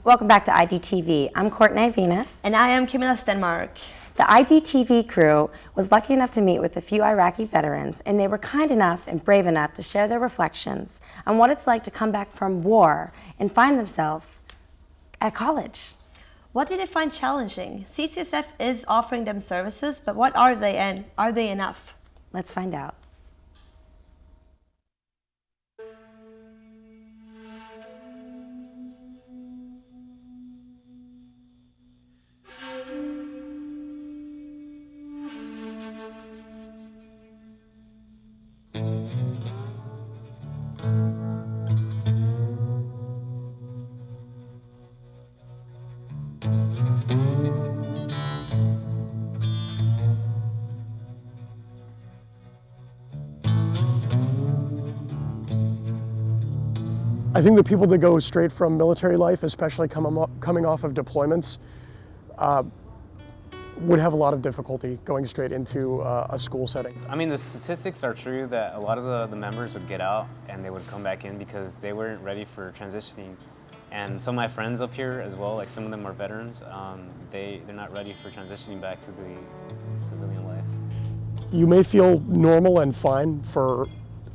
Welcome back to Idtv. I'm Courtney Venus. And I am Camilla Stenmark. The Idtv crew was lucky enough to meet with a few Iraqi veterans, and they were kind enough and brave enough to share their reflections on what it's like to come back from war and find themselves at college. What did they find challenging? CCSF is offering them services, but what are they, and are they enough? Let's find out. I think the people that go straight from military life, especially coming off of deployments, would have a lot of difficulty going straight into a school setting. I mean, the statistics are true that a lot of the members would get out and they would come back in because they weren't ready for transitioning. And some of my friends up here as well, like some of them are veterans, they're not ready for transitioning back to the civilian life. You may feel normal and fine for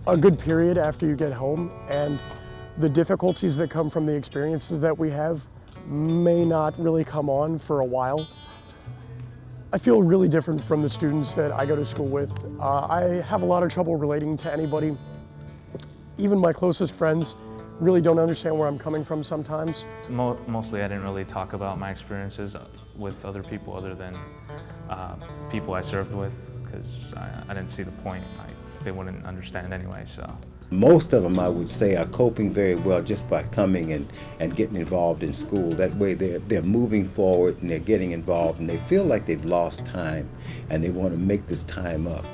a good period after you get home, and the difficulties that come from the experiences that we have may not really come on for a while. I feel really different from the students that I go to school with. I have a lot of trouble relating to anybody. Even my closest friends really don't understand where I'm coming from sometimes. Mostly I didn't really talk about my experiences with other people other than people I served with, because I didn't see the point. They wouldn't understand anyway, so. Most of them, I would say, are coping very well just by coming and getting involved in school. That way they're moving forward and they're getting involved, and they feel like they've lost time and they want to make this time up.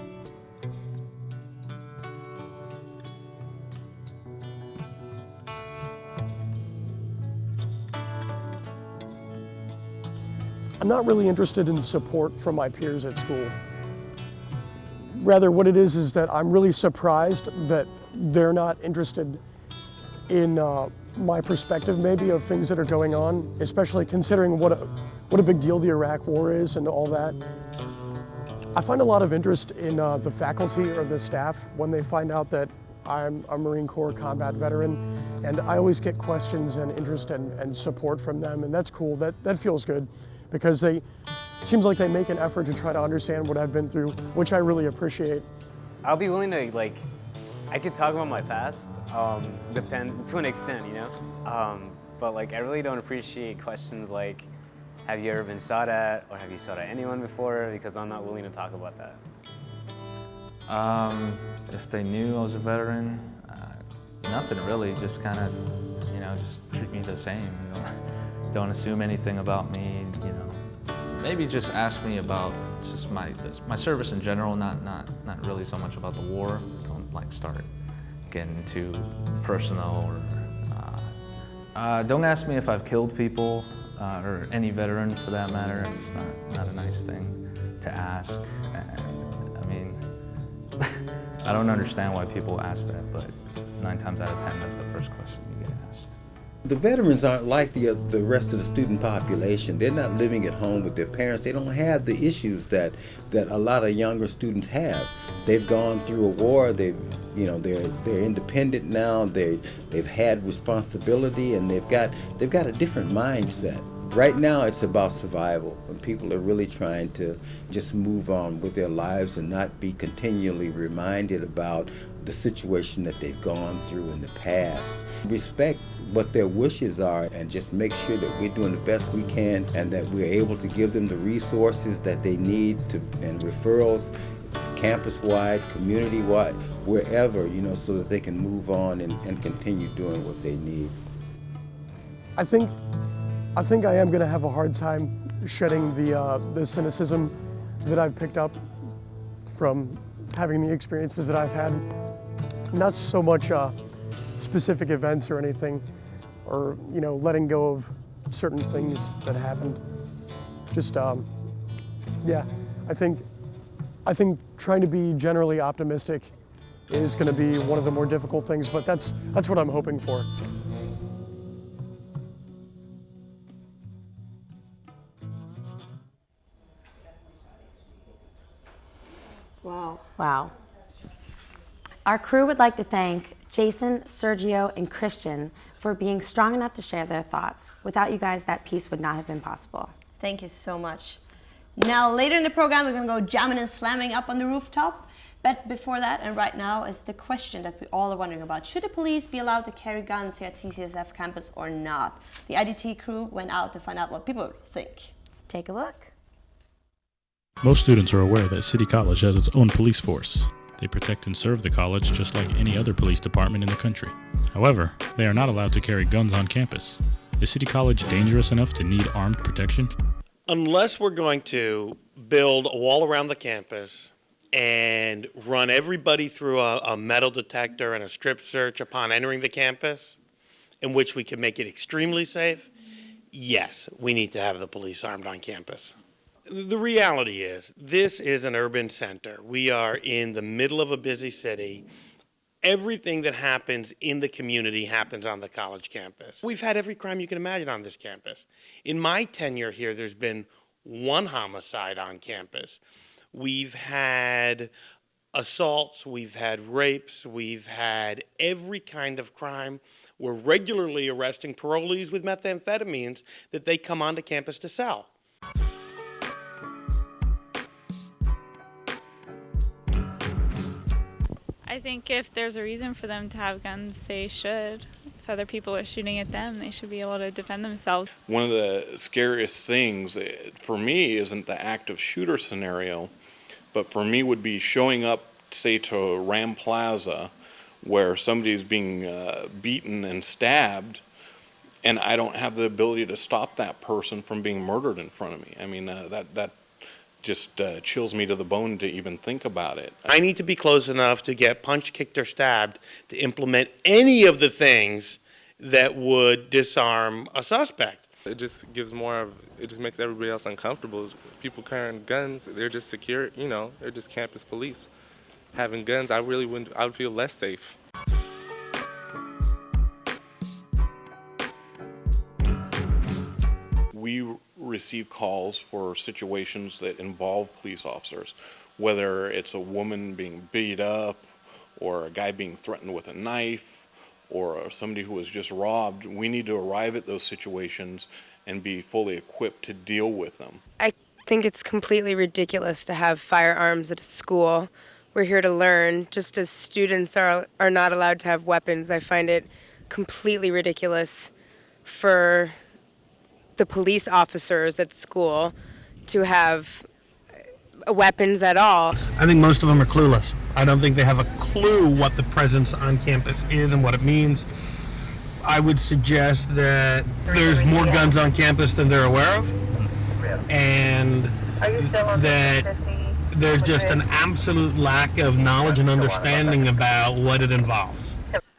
I'm not really interested in support from my peers at school. Rather, what it is that I'm really surprised that they're not interested in my perspective maybe of things that are going on, especially considering what a big deal the Iraq War is and all that. I find a lot of interest in the faculty or the staff when they find out that I'm a Marine Corps combat veteran, and I always get questions and interest and support from them, and that's cool. That feels good, because it seems like they make an effort to try to understand what I've been through, which I really appreciate. I'll be willing to, I could talk about my past, to an extent, you know? But I really don't appreciate questions like, have you ever been shot at, or have you shot at anyone before? Because I'm not willing to talk about that. If they knew I was a veteran, nothing really, just kind of, just treat me the same, Don't assume anything about me, Maybe just ask me about just my service in general, not really so much about the war. Don't start getting too personal, or don't ask me if I've killed people or any veteran for that matter. It's not a nice thing to ask. And, I mean, I don't understand why people ask that, but 9 times out of 10, that's the first question you get asked. The veterans aren't like the rest of the student population. They're not living at home with their parents. They don't have the issues that a lot of younger students have. They've gone through a war. They're independent now. They've had responsibility, and they've got a different mindset. Right now, it's about survival, when people are really trying to just move on with their lives and not be continually reminded about the situation that they've gone through in the past. Respect what their wishes are, and just make sure that we're doing the best we can, and that we're able to give them the resources that they need and referrals, campus-wide, community-wide, wherever, so that they can move on and continue doing what they need. I think I am going to have a hard time shedding the cynicism that I've picked up from having the experiences that I've had. Not so much specific events or anything, or letting go of certain things that happened. Just yeah, I think trying to be generally optimistic is going to be one of the more difficult things, but that's what I'm hoping for. Wow. Our crew would like to thank Jason, Sergio, and Christian for being strong enough to share their thoughts. Without you guys, that piece would not have been possible. Thank you so much. Now, later in the program, we're going to go jamming and slamming up on the rooftop. But before that, and right now, is the question that we all are wondering about. Should the police be allowed to carry guns here at CCSF campus or not? The IDT crew went out to find out what people think. Take a look. Most students are aware that City College has its own police force. They protect and serve the college just like any other police department in the country. However, they are not allowed to carry guns on campus. Is City College dangerous enough to need armed protection? Unless we're going to build a wall around the campus and run everybody through a metal detector and a strip search upon entering the campus, in which we can make it extremely safe, yes, we need to have the police armed on campus. The reality is, this is an urban center. We are in the middle of a busy city. Everything that happens in the community happens on the college campus. We've had every crime you can imagine on this campus. In my tenure here, there's been one homicide on campus. We've had assaults, we've had rapes, we've had every kind of crime. We're regularly arresting parolees with methamphetamines that they come onto campus to sell. I think if there's a reason for them to have guns, they should. If other people are shooting at them, they should be able to defend themselves. One of the scariest things for me isn't the active shooter scenario, but for me would be showing up, say, to Ram Plaza where somebody's being beaten and stabbed, and I don't have the ability to stop that person from being murdered in front of me. I mean, that just chills me to the bone to even think about it. I need to be close enough to get punched, kicked, or stabbed to implement any of the things that would disarm a suspect. It just gives it just makes everybody else uncomfortable. People carrying guns, they're just secure, they're just campus police. Having guns, I would feel less safe. We receive calls for situations that involve police officers, whether it's a woman being beat up or a guy being threatened with a knife or somebody who was just robbed. We need to arrive at those situations and be fully equipped to deal with them. I think it's completely ridiculous to have firearms at a school. We're here to learn. Just as students are not allowed to have weapons, I find it completely ridiculous for the police officers at school to have weapons at all. I think most of them are clueless. I don't think they have a clue what the presence on campus is and what it means. I would suggest that there's more guns on campus than they're aware of, and that there's just an absolute lack of knowledge and understanding about what it involves.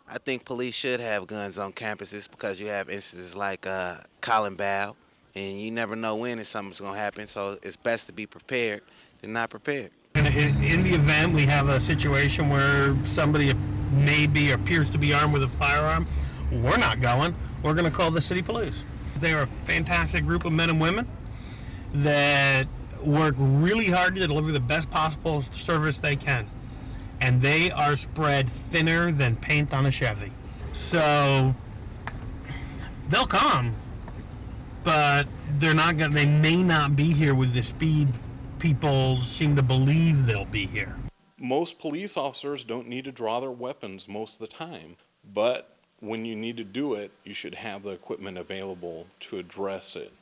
I think police should have guns on campuses because you have instances like Colin Bow, and you never know when something's going to happen, so it's best to be prepared than not prepared. In the event we have a situation where somebody maybe appears to be armed with a firearm, we're not going. We're going to call the city police. They're a fantastic group of men and women that work really hard to deliver the best possible service they can. And they are spread thinner than paint on a Chevy. So they'll come, but they may not be here with the speed people seem to believe they'll be here. Most police officers don't need to draw their weapons most of the time, but when you need to do it, you should have the equipment available to address it.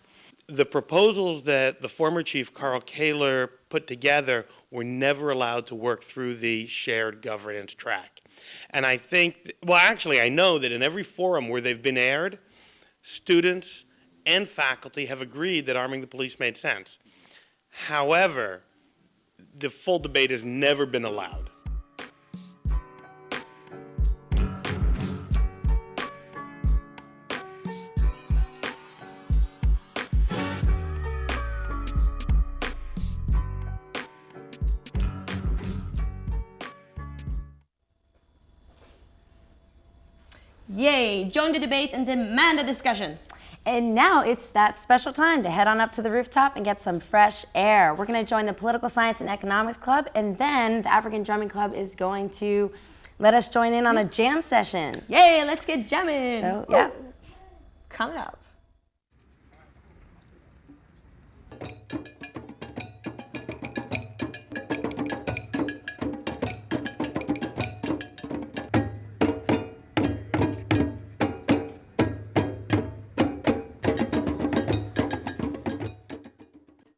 The proposals that the former Chief Carl Kaler put together were never allowed to work through the shared governance track. And I think, I know that in every forum where they've been aired, students and faculty have agreed that arming the police made sense. However, the full debate has never been allowed. Yay! Join the debate and demand a discussion. And now it's that special time to head on up to the rooftop and get some fresh air. We're going to join the Political Science and Economics Club, and then the African Drumming Club is going to let us join in on a jam session. Yay, let's get jamming. So, yeah. Coming up.